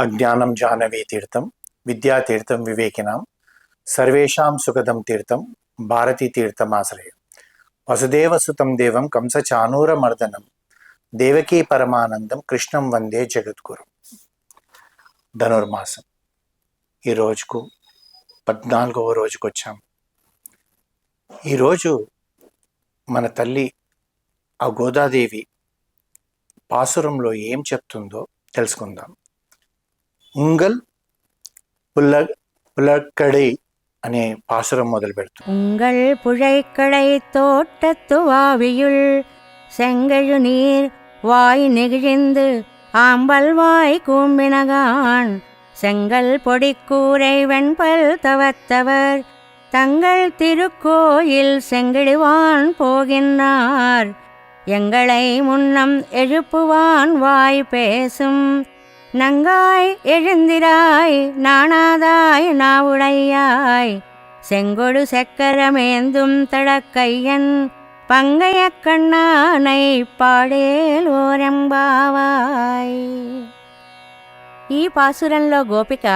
అజ్ఞానం జాహ్నవీ తీర్థం విద్యాతీర్థం వివేకినాం సర్వేషాం సుఖదం తీర్థం భారతీ తీర్థమాశ్రయం వసుదేవసుతం దేవం కంసచానూరమర్దనం దేవకీ పరమానందం కృష్ణం వందే జగద్గురు. ధనుర్మాసం ఈ రోజుకు 14వ రోజుకు వచ్చాం. ఈరోజు మన తల్లి ఆ గోదాదేవి పాసురంలో ఏం చెప్తుందో తెలుసుకుందాం. ఉంగల్ పులక్కడై అనే పాసురం మొదలు పెడుతుంది. உங்கள் புழைக்கடை தோட்டத்து வாவியுள் செங்கழு நீர் வாய் நெகிழிந்து ஆம்பல் வாய் கூம்பினகான் செங்கல் பொடிக்கூரை வெண்பல் தவத்தவர் தங்கள் திருக்கோயில் செங்கிடுவான் போகின்றார் எங்களை முன்னம் எழுப்புவான் வாய் பேசும் நங்காய் எழுந்திராய் நாணாதாய் நாவுடையாய் செங்கொடு செக்கரமேந்தும் தடக்கையன் பங்கைய கண்ணானை పాడేల్ ఓరెంబావాయ్. ఈ పాసురంలో గోపిక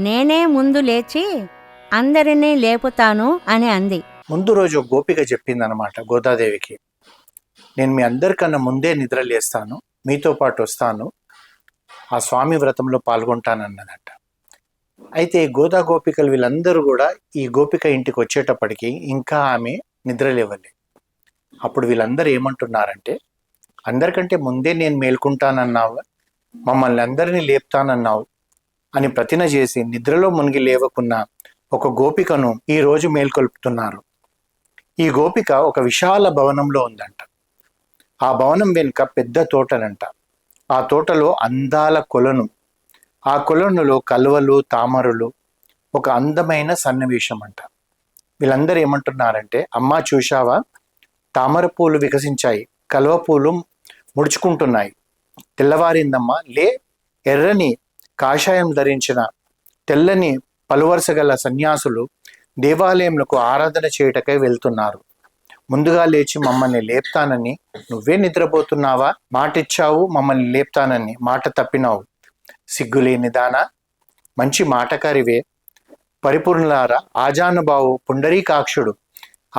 నేనే ముందు లేచి అందరినీ లేపుతాను అని అంది. ముందు రోజు గోపిక చెప్పిందనమాట గోదాదేవికి, నేను మీ అందరికన్నా ముందే నిద్ర లేస్తాను, మీతో పాటు వస్తాను, ఆ స్వామి వ్రతంలో పాల్గొంటానన్నదట. అయితే గోదా గోపికలు వీళ్ళందరూ కూడా ఈ గోపిక ఇంటికి వచ్చేటప్పటికి ఇంకా ఆమె నిద్ర లేవలే. అప్పుడు వీళ్ళందరూ ఏమంటున్నారంటే, అందరికంటే ముందే నేను మేల్కుంటానన్నావు, మమ్మల్ని అందరినీ లేపుతానన్నావు అని ప్రతిన చేసి నిద్రలో మునిగి లేవకున్న ఒక గోపికను ఈరోజు మేల్కొల్పుతున్నారు. ఈ గోపిక ఒక విశాల భవనంలో ఉందంట. ఆ భవనం వెనుక పెద్ద తోటనంట. ఆ తోటలో అందాల కొలను, ఆ కొలనులో కలువలు తామరులు, ఒక అందమైన సన్నివేశం అంట. వీళ్ళందరూ ఏమంటున్నారంటే, అమ్మా చూశావా, తామర పూలు వికసించాయి, కలువ పూలు ముడుచుకుంటున్నాయి, తెల్లవారిందమ్మా, లే, ఎర్రని కాషాయం ధరించిన తెల్లని పలువరుస గల సన్యాసులు దేవాలయంలో ఆరాధన చేయుటకై వెళ్తున్నారు. ముందుగా లేచి మమ్మల్ని లేపుతానని నువ్వే నిద్రపోతున్నావా? మాటిచ్చావు, మమ్మల్ని లేపుతానని మాట తప్పినావు. సిగ్గులేని దానా, మంచి మాటకారివే, పరిపూర్ణులారా, ఆజానుబావు పుండరీకాక్షుడు,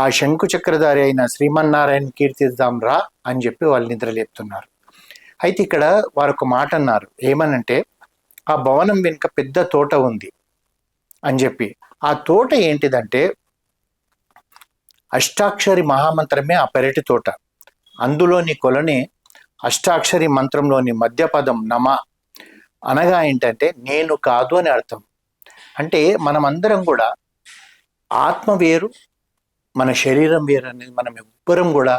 ఆ శంకు చక్రధారి అయిన శ్రీమన్నారాయణ కీర్తిద్దాం రా అని చెప్పి వాళ్ళు నిద్ర లేపుతున్నారు. అయితే ఇక్కడ వారు ఒక మాట అన్నారు, ఏమనంటే, ఆ భవనం వెనుక పెద్ద తోట ఉంది అని చెప్పి. ఆ తోట ఏంటిదంటే అష్టాక్షరి మహామంత్రమే ఆ పెరటి తోట. అందులోని కొలని అష్టాక్షరి మంత్రంలోని మధ్యపదం నమ అనగా ఏంటంటే నేను కాదు అని అర్థం. అంటే మనమందరం కూడా ఆత్మ వేరు, మన శరీరం వేరు అనేది మనం ఎవ్వరం కూడా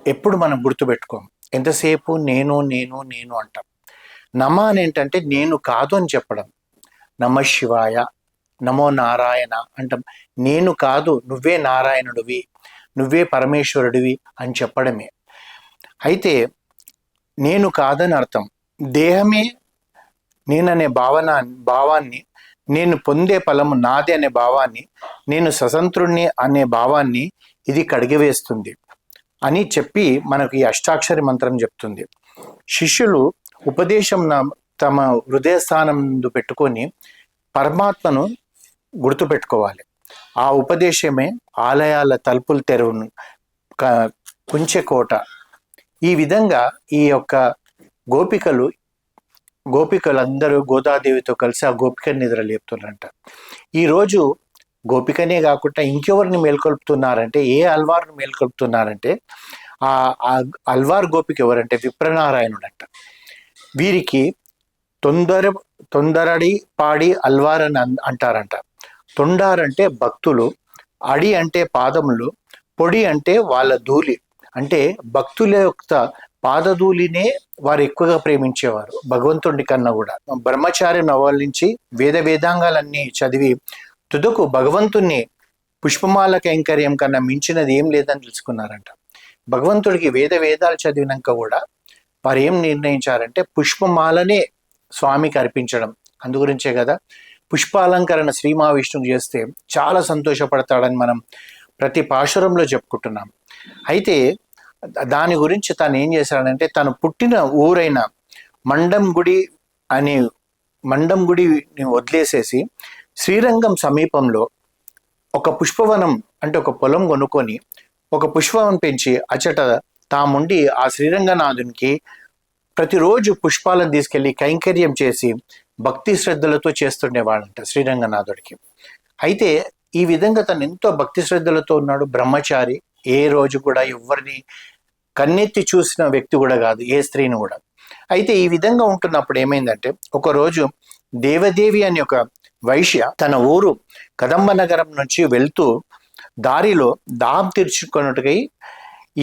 ఎప్పుడు మనం గుర్తుపెట్టుకోం. ఎంతసేపు నేను నేను నేను అంటాం. నమ అని ఏంటంటే నేను కాదు అని చెప్పడం. నమ శివాయ, నమో నారాయణ అంటాం. నేను కాదు, నువ్వే నారాయణుడివి, నువ్వే పరమేశ్వరుడివి అని చెప్పడమే. అయితే నేను కాదని అర్థం. దేహమే నేననే భావాన్ని, నేను పొందే ఫలము నాది అనే భావాన్ని, నేను స్వతంత్రుణ్ణి అనే భావాన్ని ఇది కడిగివేస్తుంది అని చెప్పి మనకు ఈ అష్టాక్షరి మంత్రం చెప్తుంది. శిష్యులు ఉపదేశం తమ హృదయ స్థానం పెట్టుకొని పరమాత్మను గుర్తుపెట్టుకోవాలి. ఆ ఉపదేశమే ఆలయాల తలుపులు తెరువును, కుంచెకోట. ఈ విధంగా ఈ యొక్క గోపికలందరూ గోదాదేవితో కలిసి ఆ గోపికని నిద్ర లేపుతున్నారంట. ఈరోజు గోపికనే కాకుండా ఇంకెవరిని మేల్కొల్పుతున్నారంటే, ఏ అల్వార్ని మేల్కొల్పుతున్నారంటే, ఆ అల్వార్ గోపిక ఎవరంటే విప్రనారాయణుడు అంట. వీరికి తొందరడి పాడి అల్వార్ అని అంటారంట. తొండారంటే భక్తులు, అడి అంటే పాదములు, పొడి అంటే వాళ్ళ ధూళి. అంటే భక్తుల యొక్క పాదధూళినే వారు ఎక్కువగా ప్రేమించేవారు భగవంతుడి కన్నా కూడా. బ్రహ్మచారి నవల నుంచి వేదాంగాలన్నీ చదివి తుదకు భగవంతుణ్ణి పుష్పమాల కైంకర్యం కన్నా మించినది ఏం లేదని తెలుసుకున్నారంట. భగవంతుడికి వేదాలు చదివినాక కూడా వారు ఏం నిర్ణయించారంటే పుష్పమాలనే స్వామికి అర్పించడం. అందుగురించే కదా పుష్పాలంకరణ శ్రీ మహావిష్ణువు చేస్తే చాలా సంతోషపడతాడని మనం ప్రతి పాశురంలో చెప్పుకుంటున్నాం. అయితే దాని గురించి తను ఏం చేశాడంటే, తను పుట్టిన ఊరైన మండం గుడి అనే మండం గుడిని వదిలేసేసి శ్రీరంగం సమీపంలో ఒక పుష్పవనం అంటే ఒక పొలం కొనుక్కొని ఒక పుష్పవనం పెంచి అచ్చట తాముండి ఆ శ్రీరంగనాథునికి ప్రతిరోజు పుష్పాలను తీసుకెళ్లి కైంకర్యం చేసి భక్తి శ్రద్ధలతో చేస్తుండేవాడంట శ్రీరంగనాథుడికి. అయితే ఈ విధంగా తను ఎంతో భక్తి శ్రద్ధలతో ఉన్నాడు, బ్రహ్మచారి, ఏ రోజు కూడా ఎవరిని కన్నెత్తి చూసిన వ్యక్తి కూడా కాదు, ఏ స్త్రీని కూడా. అయితే ఈ విధంగా ఉంటున్నప్పుడు ఏమైందంటే ఒకరోజు దేవదేవి అనే ఒక వైశ్య తన ఊరు కదంబ నగరం నుంచి వెళ్తూ దారిలో దాహం తీర్చుకున్నట్టుగా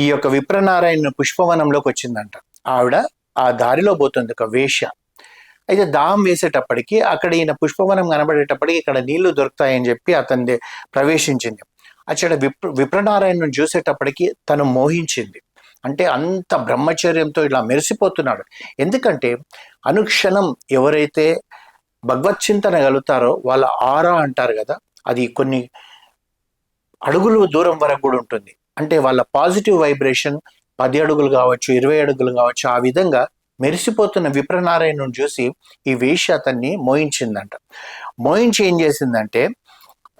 ఈ యొక్క విప్రనారాయణ పుష్పవనంలోకి వచ్చిందంట. ఆవిడ ఆ దారిలో పోతుంది, ఒక వేశ్య. అయితే దాహం వేసేటప్పటికి అక్కడ ఈయన పుష్పవనం కనబడేటప్పటికి ఇక్కడ నీళ్లు దొరుకుతాయని చెప్పి అతన్ని ప్రవేశించింది. అక్కడ విప్రనారాయణను చూసేటప్పటికి తను మోహించింది. అంటే అంత బ్రహ్మచర్యంతో ఇలా మెరిసిపోతున్నాడు. ఎందుకంటే అనుక్షణం ఎవరైతే భగవత్ చింతన కలుగుతారో వాళ్ళ ఆరా అంటారు కదా, అది కొన్ని అడుగులు దూరం వరకు కూడా ఉంటుంది. అంటే వాళ్ళ పాజిటివ్ వైబ్రేషన్ 10 అడుగులు కావచ్చు, 20 అడుగులు కావచ్చు, ఆ విధంగా మెరిసిపోతున్న విప్రనారాయణను చూసి ఈ వేశ్య అతన్ని మోయించిందంట. మోయించి ఏం చేసిందంటే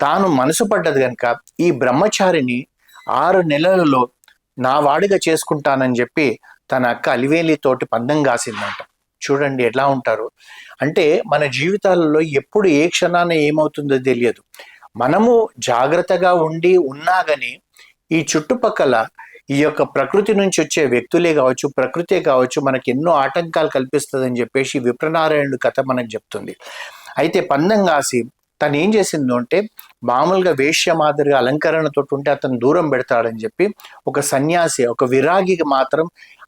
తాను మనసు పడ్డది కనుక ఈ బ్రహ్మచారిని 6 నెలలలో నా వాడిగా చేసుకుంటానని చెప్పి తన అక్క అలివేలితోటి పందెం కాసిందంట. చూడండి ఎట్లా ఉంటారు అంటే మన జీవితాలలో ఎప్పుడు ఏ క్షణాన ఏమవుతుందో తెలియదు. మనము జాగ్రత్తగా ఉండి ఉన్నా గాని ఈ చుట్టుపక్కల ఈ యొక్క ప్రకృతి నుంచి వచ్చే వ్యక్తులే కావచ్చు, ప్రకృతే కావచ్చు, మనకి ఎన్నో ఆటంకాలు కల్పిస్తుందని చెప్పేసి విప్రనారాయణుడు కథ మనకు చెప్తుంది. అయితే పందెం కాసి తను ఏం చేసిందో అంటే మామూలుగా వేశ్య మాదిరిగా అలంకరణతో ఉంటే అతను దూరం పెడతాడని చెప్పి ఒక సన్యాసి, ఒక విరాగికి మాత్రం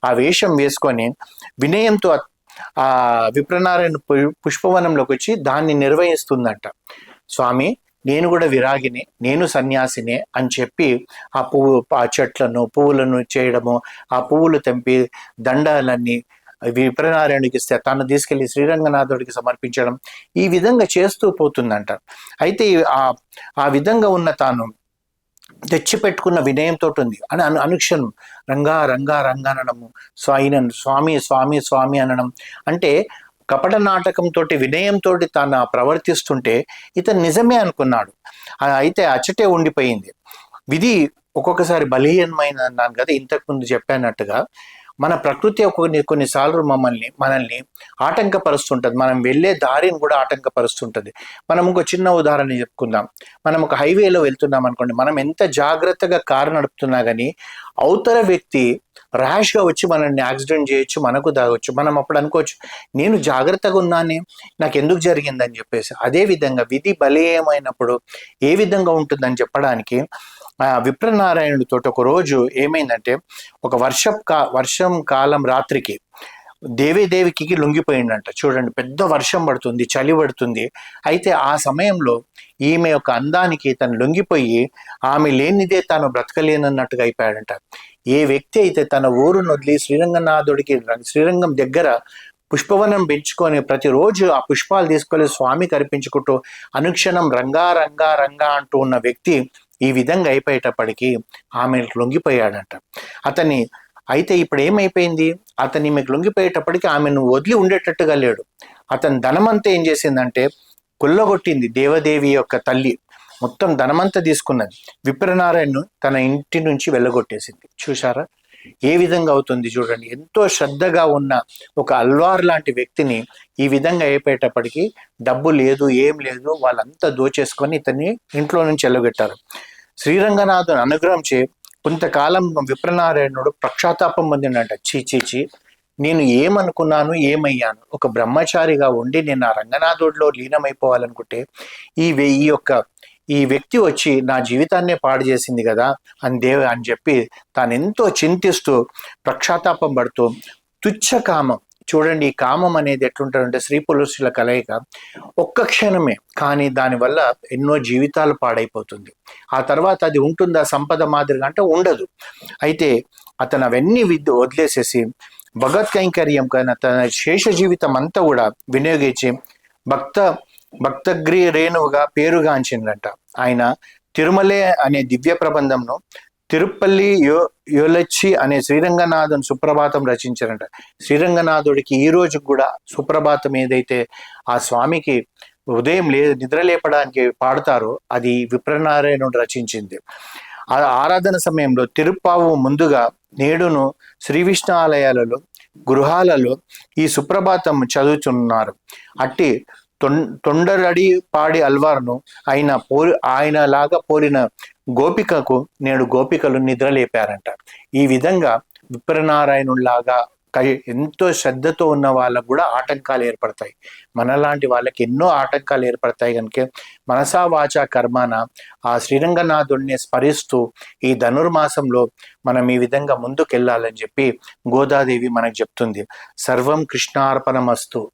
ఆ వేషం వేసుకొని వినయంతో ఆ విప్రనారాయణ పుష్పవనంలోకి వచ్చి దాన్ని నిర్వహిస్తుందంట. స్వామి, నేను కూడా విరాగిని, నేను సన్యాసినే అని చెప్పి ఆ చెట్లను పువ్వులను చేయడము, ఆ పువ్వులు తెంపి దండాలన్నీ విప్రనారాయణుడికి ఇస్తే తను తీసుకెళ్లి శ్రీరంగనాథుడికి సమర్పించడం, ఈ విధంగా చేస్తూ పోతుందంట. అయితే ఆ విధంగా ఉన్న తాను తెచ్చిపెట్టుకున్న వినయంతో ఉంది అని అనుక్షణం రంగా రంగా రంగా అనడము, స్వామి స్వామి స్వామి అనడం. అంటే కపట నాటకంతో వినయంతో తాను ప్రవర్తిస్తుంటే ఇతను నిజమే అనుకున్నాడు. అయితే అచ్చటే ఉండిపోయింది. విధి ఒక్కొక్కసారి బలహీనమైన అన్నాను కదా ఇంతకుముందు చెప్పినట్టుగా, మన ప్రకృతి కొన్నిసార్లు మనల్ని ఆటంకపరుస్తుంటుంది, మనం వెళ్ళే దారిని కూడా ఆటంకపరుస్తుంటుంది. మనం ఒక చిన్న ఉదాహరణ చెప్పుకుందాం. మనం ఒక హైవేలో వెళ్తున్నాం అనుకోండి, మనం ఎంత జాగ్రత్తగా కారు నడుపుతున్నా కానీ అవతల వ్యక్తి ర్యాష్గా వచ్చి మనల్ని యాక్సిడెంట్ చేయొచ్చు, మనకు దాగొచ్చు. మనం అప్పుడు అనుకోవచ్చు నేను జాగ్రత్తగా ఉన్నానే, నాకు ఎందుకు జరిగిందని చెప్పేసి. అదే విధంగా విధి బలీయమైనప్పుడు ఏ విధంగా ఉంటుందని చెప్పడానికి విప్రనారాయణుడితో ఒక రోజు ఏమైందంటే ఒక వర్షం కాలం రాత్రికి దేవికి లొంగిపోయిందంట. చూడండి, పెద్ద వర్షం పడుతుంది, చలి పడుతుంది. అయితే ఆ సమయంలో ఈమె యొక్క అందానికి తను లొంగిపోయి ఆమె లేనిదే తాను బ్రతకలేనన్నట్టుగా అయిపోయాడంట. ఏ వ్యక్తి అయితే తన ఊరును వదిలి శ్రీరంగం దగ్గర పుష్పవనం పెంచుకొని ప్రతిరోజు ఆ పుష్పాలు తీసుకొని స్వామికి అర్పించుకుంటూ అనుక్షణం రంగా రంగా రంగా అంటూ ఉన్న వ్యక్తి ఈ విధంగా అయిపోయేటప్పటికీ ఆమె లొంగిపోయాడంట. అయితే ఇప్పుడు ఏమైపోయింది, అతని మీకు లొంగిపోయేటప్పటికి ఆమెను వదిలి ఉండేటట్టుగా లేడు. అతని ధనమంతా ఏం చేసిందంటే కొల్లగొట్టింది. దేవదేవి యొక్క తల్లి మొత్తం ధనమంతా తీసుకున్నది, విప్రనారాయణను తన ఇంటి నుంచి వెళ్ళగొట్టేసింది. చూశారా ఏ విధంగా అవుతుంది చూడండి. ఎంతో శ్రద్ధగా ఉన్న ఒక అల్వార్ లాంటి వ్యక్తిని ఈ విధంగా అయిపోయేటప్పటికి డబ్బు లేదు, ఏం లేదు, వాళ్ళంతా దోచేసుకొని ఇతన్ని ఇంట్లో నుంచి వెళ్ళగొట్టారు. శ్రీరంగనాథుని అనుగ్రహం చే కొంతకాలం విప్రనారాయణుడు ప్రక్షాతాపం పొందిండంట. చీచీచి, నేను ఏమనుకున్నాను, ఏమయ్యాను, ఒక బ్రహ్మచారిగా ఉండి నేను ఆ రంగనాథుడిలో లీనమైపోవాలనుకుంటే ఈ వ్యక్తి వచ్చి నా జీవితాన్నే పాడు చేసింది కదా అని చెప్పి తాను ఎంతో చింతిస్తూ ప్రక్షాతాపం పడుతూ తుచ్చ కామం. చూడండి, ఈ కామం అనేది ఎట్లుంటుందంటే స్త్రీ పురుషుల కలయిక, ఒక్క క్షణమే, కానీ దానివల్ల ఎన్నో జీవితాలు పాడైపోతుంది. ఆ తర్వాత అది ఉంటుందా సంపద మాదిరిగా అంటే ఉండదు. అయితే అతను అవన్నీ వదిలేసేసి భగవత్ కైంకర్యం కన్నా తన శేష జీవితం అంతా కూడా వినియోగించి భక్తగ్రీ రేణువుగా పేరుగాంచిందంట. ఆయన తిరుమలే అనే దివ్య ప్రబంధంను తిరుపల్లి యోలచ్చి అనే శ్రీరంగనాథుని సుప్రభాతం రచించారంట. శ్రీరంగనాథుడికి ఈ రోజు కూడా సుప్రభాతం ఏదైతే ఆ స్వామికి ఉదయం నిద్ర లేపడానికి పాడతారో అది విప్రనారాయణుడు రచించింది. ఆ ఆరాధన సమయంలో తిరుప్పావు ముందుగా నేడును శ్రీ విష్ణు ఆలయాలలో గృహాలలో ఈ సుప్రభాతం చదువుతున్నారు. అట్టి తొండరడి పాడి అల్వార్ను ఆయనలాగా పోలిన గోపికకు నేడు గోపికలు నిద్రలేపారంట. ఈ విధంగా విప్రనారాయణులాగా ఎంతో శ్రద్ధతో ఉన్న వాళ్ళకు కూడా ఆటంకాలు ఏర్పడతాయి. మనలాంటి వాళ్ళకి ఎన్నో ఆటంకాలు ఏర్పడతాయి కనుక మనసా వాచా కర్మాన ఆ శ్రీరంగనాథుడిని స్మరిస్తూ ఈ ధనుర్మాసంలో మనం ఈ విధంగా ముందుకెళ్ళాలని చెప్పి గోదాదేవి మనకు చెప్తుంది. సర్వం కృష్ణార్పణమస్తు.